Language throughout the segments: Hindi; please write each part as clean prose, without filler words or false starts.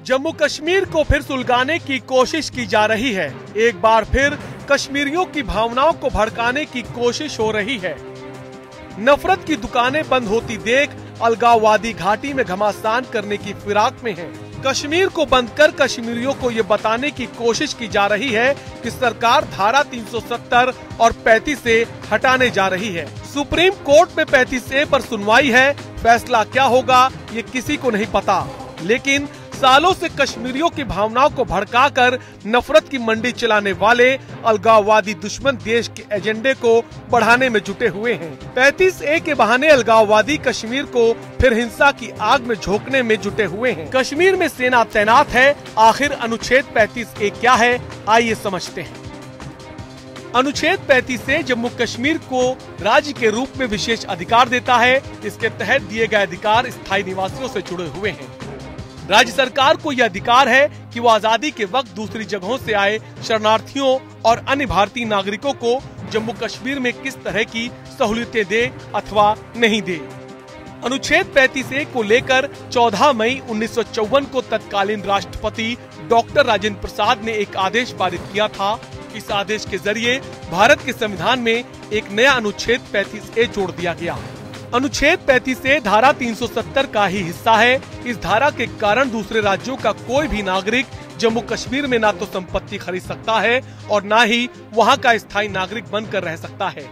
जम्मू कश्मीर को फिर सुलगाने की कोशिश की जा रही है। एक बार फिर कश्मीरियों की भावनाओं को भड़काने की कोशिश हो रही है। नफरत की दुकानें बंद होती देख अलगाववादी घाटी में घमासान करने की फिराक में हैं। कश्मीर को बंद कर कश्मीरियों को ये बताने की कोशिश की जा रही है कि सरकार धारा 370 और 35 से हटाने जा रही है। सुप्रीम कोर्ट में 35A पर सुनवाई है। फैसला क्या होगा ये किसी को नहीं पता, लेकिन सालों से कश्मीरियों की भावनाओं को भड़काकर नफरत की मंडी चलाने वाले अलगाववादी दुश्मन देश के एजेंडे को बढ़ाने में जुटे हुए हैं। 35A के बहाने अलगाववादी कश्मीर को फिर हिंसा की आग में झोंकने में जुटे हुए हैं। कश्मीर में सेना तैनात है। आखिर अनुच्छेद 35A क्या है, आइए समझते हैं। अनुच्छेद 35A जम्मू कश्मीर को राज्य के रूप में विशेष अधिकार देता है। इसके तहत दिए गए अधिकार स्थायी निवासियों से जुड़े हुए हैं। राज्य सरकार को यह अधिकार है कि वो आजादी के वक्त दूसरी जगहों से आए शरणार्थियों और अन्य भारतीय नागरिकों को जम्मू कश्मीर में किस तरह की सहूलियतें दे अथवा नहीं दे। अनुच्छेद 35A को लेकर 14 मई 1954 को तत्कालीन राष्ट्रपति डॉक्टर राजेंद्र प्रसाद ने एक आदेश पारित किया था। इस आदेश के जरिए भारत के संविधान में एक नया अनुच्छेद 35A जोड़ दिया गया। अनुच्छेद 35A धारा 370 का ही हिस्सा है। इस धारा के कारण दूसरे राज्यों का कोई भी नागरिक जम्मू कश्मीर में ना तो संपत्ति खरीद सकता है और ना ही वहां का स्थायी नागरिक बनकर रह सकता है।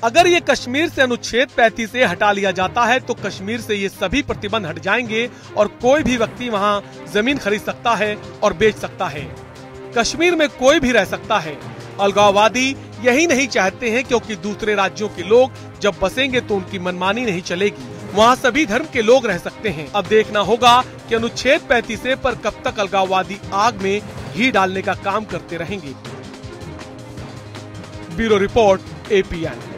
अगर ये कश्मीर से अनुच्छेद 35A हटा लिया जाता है तो कश्मीर से ये सभी प्रतिबंध हट जाएंगे और कोई भी व्यक्ति वहां जमीन खरीद सकता है और बेच सकता है। कश्मीर में कोई भी रह सकता है। अलगाववादी यही नहीं चाहते हैं, क्योंकि दूसरे राज्यों के लोग जब बसेंगे तो उनकी मनमानी नहीं चलेगी। वहाँ सभी धर्म के लोग रह सकते हैं। अब देखना होगा कि अनुच्छेद 35A पर कब तक अलगाववादी आग में घी डालने का काम करते रहेंगे। Bureau report APN।